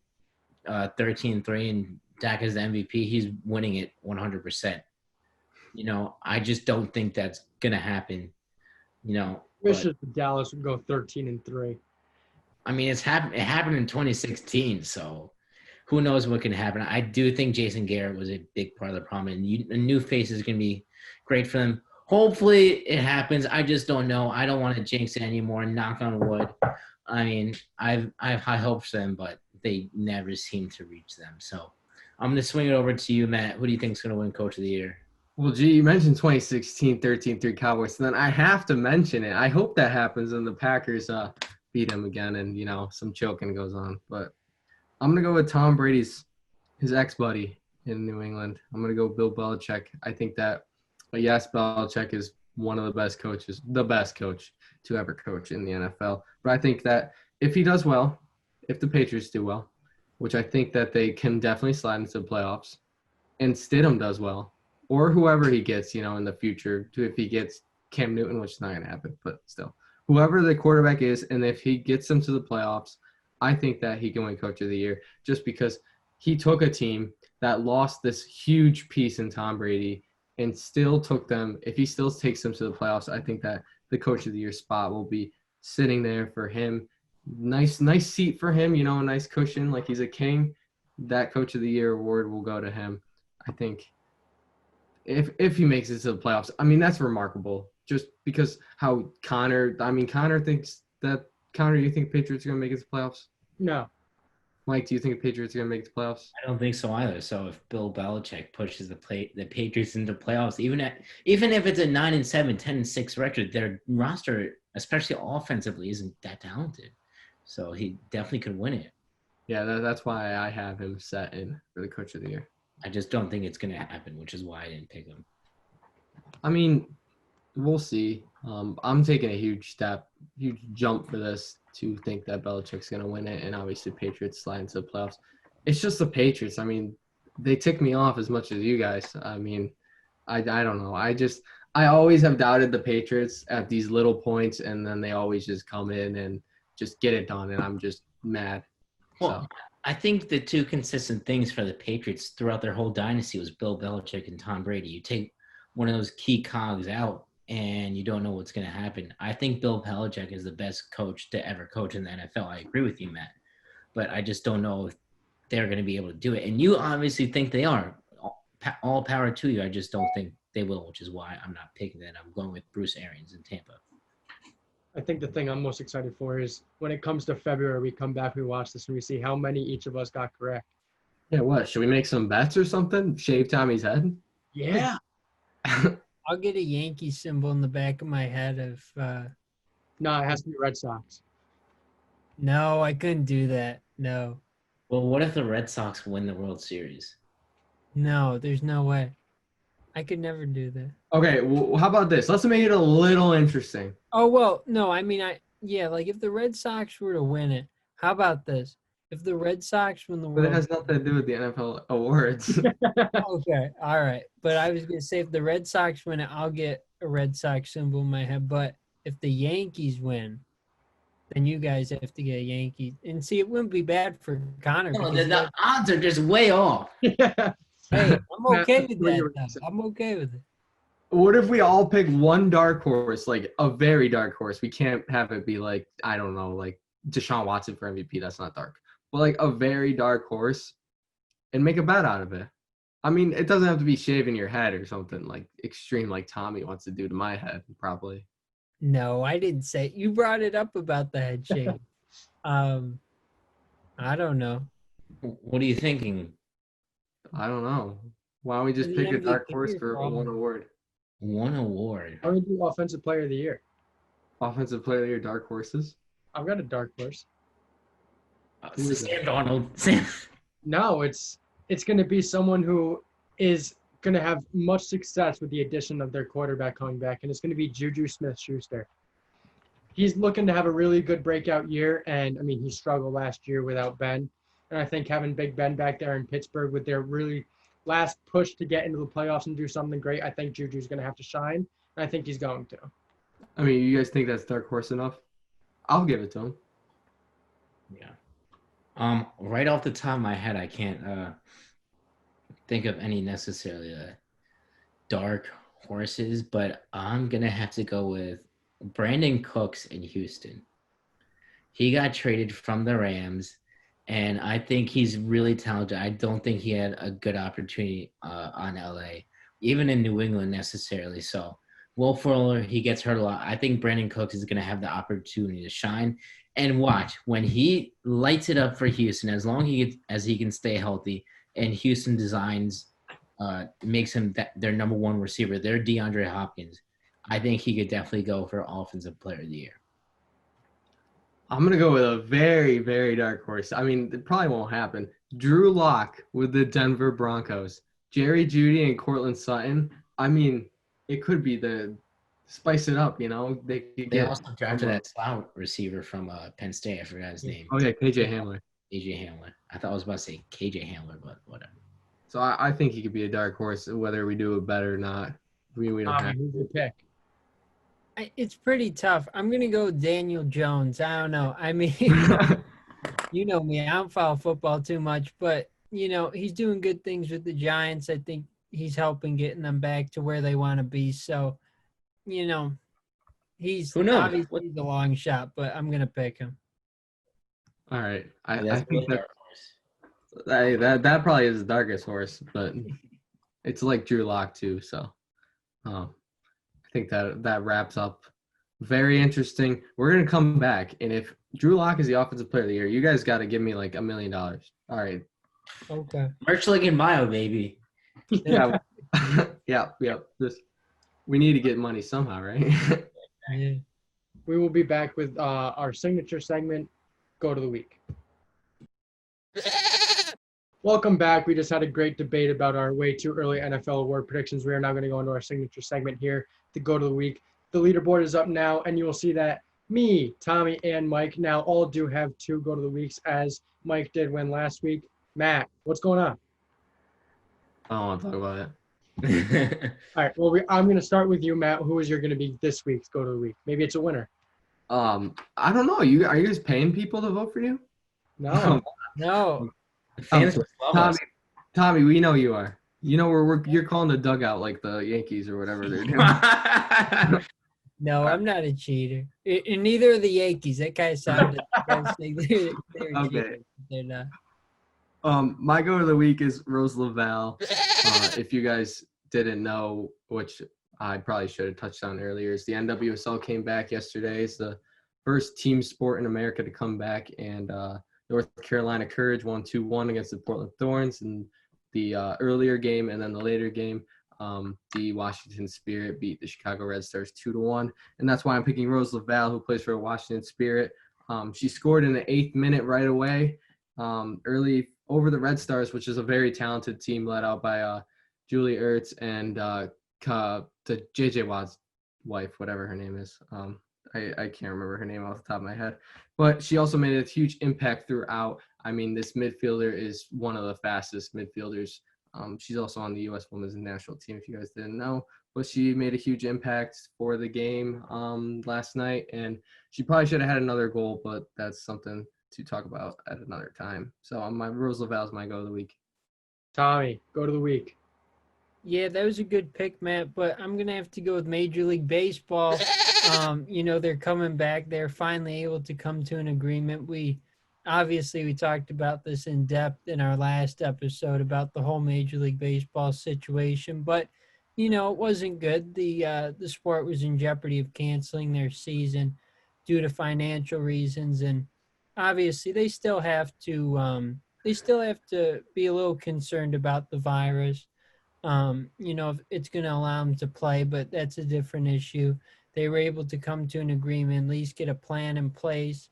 13-3 and Dak is the MVP, he's winning it 100%. I just don't think that's going to happen. Wish Dallas would go 13-3. I mean, it happened in 2016, so who knows what can happen. I do think Jason Garrett was a big part of the problem, and a new face is going to be great for them. Hopefully it happens. I just don't know. I don't want to jinx it anymore. Knock on wood. I mean, I have high hopes for them, but they never seem to reach them. So I'm going to swing it over to you, Matt. Who do you think is going to win Coach of the Year? Well, gee, you mentioned 2016, 13-3 Cowboys. So then I have to mention it. I hope that happens and the Packers beat them again and, some choking goes on. But I'm going to go with Tom Brady's his ex-buddy in New England. I'm going to go Bill Belichick. I think that, yes, Belichick is one of the best coaches, the best coach to ever coach in the NFL. But I think that if he does well, if the Patriots do well, which I think that they can definitely slide into the playoffs, and Stidham does well, or whoever he gets, in the future, if he gets Cam Newton, which is not going to happen, but still. Whoever the quarterback is, and if he gets them to the playoffs, I think that he can win Coach of the Year just because he took a team that lost this huge piece in Tom Brady and still took them. If he still takes them to the playoffs, I think that the Coach of the Year spot will be sitting there for him. Nice seat for him, a nice cushion, like he's a king. That Coach of the Year award will go to him. I think if he makes it to the playoffs, that's remarkable. Just because how Connor thinks that – Connor, do you think Patriots are going to make it to the playoffs? No. Mike, do you think the Patriots are going to make it to the playoffs? I don't think so either. So if Bill Belichick pushes the Patriots into playoffs, even if it's a 9-7, 10-6 record, their roster, especially offensively, isn't that talented. So he definitely could win it. Yeah, that's why I have him set in for the Coach of the Year. I just don't think it's going to happen, which is why I didn't pick him. We'll see. I'm taking a huge jump for this to think that Belichick's going to win it, and obviously Patriots slide into the playoffs. It's just the Patriots. They tick me off as much as you guys. I don't know. I always have doubted the Patriots at these little points, and then they always just come in and just get it done, and I'm just mad. Well, I think the two consistent things for the Patriots throughout their whole dynasty was Bill Belichick and Tom Brady. You take one of those key cogs out, and you don't know what's going to happen. I think Bill Belichick is the best coach to ever coach in the NFL. I agree with you, Matt. But I just don't know if they're going to be able to do it. And you obviously think they are. All power to you. I just don't think they will, which is why I'm not picking that. I'm going with Bruce Arians in Tampa. I think the thing I'm most excited for is when it comes to February, we come back, we watch this, and we see how many each of us got correct. Yeah, what? Should we make some bets or something? Shave Tommy's head? Yeah. I'll get a Yankee symbol in the back of my head if No, it has to be Red Sox. no, I couldn't do that. No. Well, what if the Red Sox win the World Series? No, there's no way. I could never do that. Okay, well, how about this? Let's make it a little interesting. Oh, well, no, like if the Red Sox were to win it, how about this? If the Red Sox win the But World it has nothing to do with the NFL awards. Okay, all right. But I was going to say if the Red Sox win it, I'll get a Red Sox symbol in my head. But if the Yankees win, then you guys have to get a Yankee. And see, it wouldn't be bad for Connor. No, because the odds are just way off. hey, I'm okay with that. Though. I'm okay with it. What if we all pick one dark horse, like a very dark horse? We can't have it be like, I don't know, like Deshaun Watson for MVP. That's not dark. But like a very dark horse and make a bet out of it. It doesn't have to be shaving your head or something like extreme like Tommy wants to do to my head, probably. No, I didn't say it. You brought it up about the head shave. I don't know. What are you thinking? I don't know. Why don't we just The pick a dark MVP horse or for one award? One award. I would do Offensive Player of the Year. Offensive player of the year, dark horses? I've got a dark horse. Who is Sam Darnold. Sam. No, it's going to be someone who is going to have much success with the addition of their quarterback coming back, and it's going to be Juju Smith-Schuster. He's looking to have a really good breakout year, and, he struggled last year without Ben. And I think having Big Ben back there in Pittsburgh with their really last push to get into the playoffs and do something great, I think Juju's going to have to shine, and I think he's going to. You guys think that's dark horse enough? I'll give it to him. Yeah. Right off the top of my head, I can't think of any necessarily dark horses, but I'm gonna have to go with Brandon Cooks in Houston. He got traded from the Rams, and I think he's really talented. I don't think he had a good opportunity on LA, even in New England necessarily. So Will Fuller, he gets hurt a lot. I think Brandon Cooks is going to have the opportunity to shine. And watch, when he lights it up for Houston, as long as he can stay healthy, and Houston designs makes him their number one receiver. They're DeAndre Hopkins. I think he could definitely go for Offensive Player of the Year. I'm going to go with a very, very dark horse. I mean, it probably won't happen. Drew Lock with the Denver Broncos. Jerry Jeudy and Cortland Sutton. I mean, it could be the spice it up, you know. They also drafted that slot receiver from Penn State. I forgot his name. Oh, yeah, KJ Hamler. KJ Hamler. I thought I was about to say KJ Hamler, but whatever. So I think he could be a dark horse, whether we do it better or not. We don't have Who's your pick? It's pretty tough. I'm going to go Daniel Jones. I don't know. I mean, you know me. I don't follow football too much, but, you know, he's doing good things with the Giants. I think he's helping getting them back to where they want to be. So, you know, he's obviously the long shot, but I'm going to pick him. All right. I think that probably is the darkest horse, but it's like Drew Lock too. So I think that wraps up. Very interesting. We're going to come back. And if Drew Lock is the Offensive Player of the Year, you guys got to give me like $1 million. All right. Okay. Merch link in bio, baby. Yeah. yeah. We need to get money somehow, right? Yeah. We will be back with our signature segment, Go to the Week. Welcome back. We just had a great debate about our way too early NFL award predictions. We are now going to go into our signature segment here, the Go to the Week. The leaderboard is up now, and you will see that me, Tommy, and Mike now all do have 2 Go to the Weeks, as Mike did win last week. Matt, what's going on? I don't want to talk about it. All right. Well, I'm going to start with you, Matt. Who is going to be this week's Go to the Week? Maybe it's a winner. I don't know. Are you guys paying people to vote for you? No. No. Fans love us. Tommy, we know you are. You know you're calling the dugout like the Yankees or whatever they're doing. No, I'm not a cheater. And neither are the Yankees. That guy sounded they're Okay. cheaters. They're not. My Go to the Week is Rose Lavelle. If you guys didn't know, which I probably should have touched on earlier, is the NWSL came back yesterday. It's the first team sport in America to come back, and North Carolina Courage won 2-1 against the Portland Thorns in the earlier game, and then the later game, the Washington Spirit beat the Chicago Red Stars 2-1, and that's why I'm picking Rose Lavelle, who plays for Washington Spirit. She scored in the 8th minute right away, early over the Red Stars, which is a very talented team led out by Julie Ertz and the JJ Watt's wife, whatever her name is. I can't remember her name off the top of my head, but she also made a huge impact throughout. I mean, this midfielder is one of the fastest midfielders. She's also on the U.S. Women's National Team, if you guys didn't know, but she made a huge impact for the game last night, and she probably should have had another goal, but that's something to talk about at another time. So my Rose Lavelle is my Go of the Week. Tommy, Go to the Week. Yeah, that was a good pick, Matt, but I'm going to have to go with Major League Baseball. You know, they're coming back. They're finally able to come to an agreement. We talked about this in depth in our last episode about the whole Major League Baseball situation, but, you know, it wasn't good. The sport was in jeopardy of canceling their season due to financial reasons, and obviously they still have to be a little concerned about the virus. You know, if it's going to allow them to play, but that's a different issue. They were able to come to an agreement, at least get a plan in place,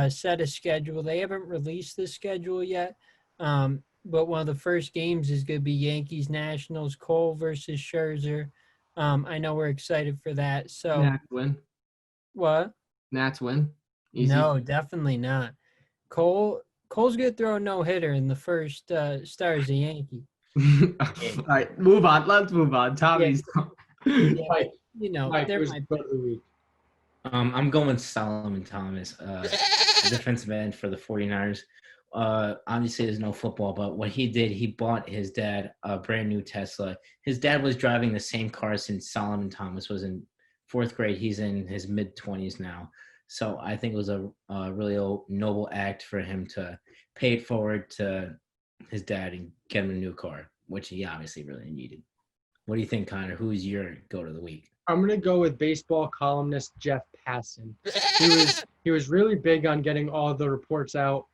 set a schedule. They haven't released the schedule yet, but one of the first games is going to be Yankees Nationals, Cole versus Scherzer. I know we're excited for that. So Nats win. What? Nats win. Easy. No, definitely not. Cole's going to throw a no-hitter in the first start as a Yankee. All right, move on. Let's move on. Tommy's. Yeah, Mike, you know, Mike, they're who's my Go to the Week? I'm going with Solomon Thomas, defensive end for the 49ers. Obviously, there's no football, but what he did, he bought his dad a brand new Tesla. His dad was driving the same car since Solomon Thomas was in 4th grade. He's in his mid-20s now. So I think it was a really noble act for him to pay it forward to his dad and get him a new car, which he obviously really needed. What do you think, Connor? Who's your Go to the Week? I'm going to go with baseball columnist Jeff Passan. He was really big on getting all the reports out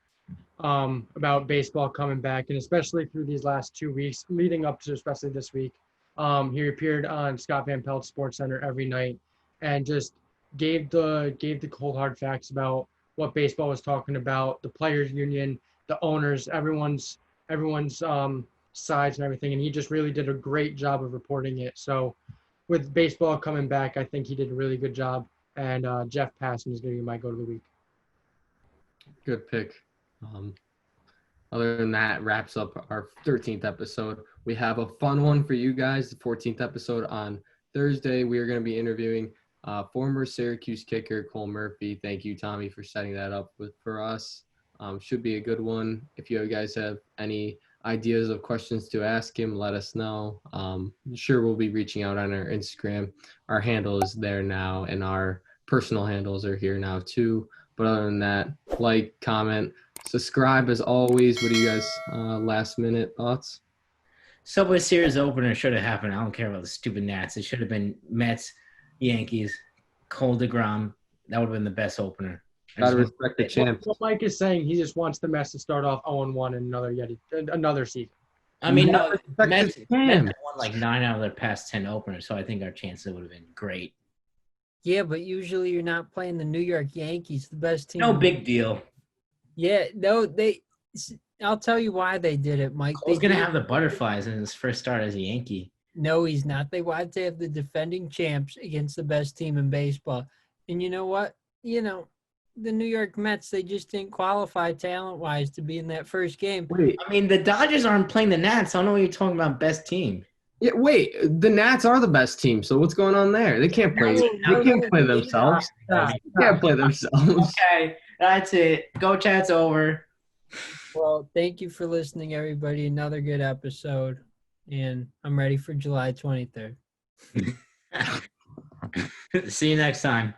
about baseball coming back, and especially through these last 2 weeks, leading up to especially this week. He appeared on Scott Van Pelt Sports Center every night, and just gave the cold hard facts about what baseball was talking about, the players' union, the owners, everyone's sides and everything, and he just really did a great job of reporting it. So, with baseball coming back, I think he did a really good job, and Jeff Passan is going to be my go to the week. Good pick. Other than that, wraps up our 13th episode. We have a fun one for you guys, the 14th episode on Thursday. We are going to be interviewing former Syracuse kicker Cole Murphy. Thank you, Tommy, for setting that up for us. Should be a good one. If you guys have any ideas of questions to ask him, let us know. I'm sure we'll be reaching out on our Instagram. Our handle is there now, and our personal handles are here now too. But other than that, like, comment, subscribe as always. What are you guys' last minute thoughts? Subway Series opener should have happened. I don't care about the stupid Nats. It should have been Mets, Yankees, Cole DeGrom. That would have been the best opener. Gotta respect the champs. What Mike is saying, he just wants the Mets to start off 0-1 in another season. I mean, no, Respect the Mets champs. won like 9 out of their past 10 openers, so I think our chances would have been great. Yeah, but usually you're not playing the New York Yankees, the best team. No big deal. Yeah, no, I'll tell you why they did it, Mike. Cole's going to have the butterflies in his first start as a Yankee. No, he's not. They wanted to have the defending champs against the best team in baseball. And you know what? The New York Mets, they just didn't qualify talent-wise to be in that first game. Wait, I mean, the Dodgers aren't playing the Nats. I don't know what you're talking about, best team. yeah, wait. The Nats are the best team, so what's going on there? They can't play. They can't play themselves. They can't play themselves. Okay, that's it. Go Chat's over. Well, thank you for listening, everybody. Another good episode. And I'm ready for July 23rd. See you next time.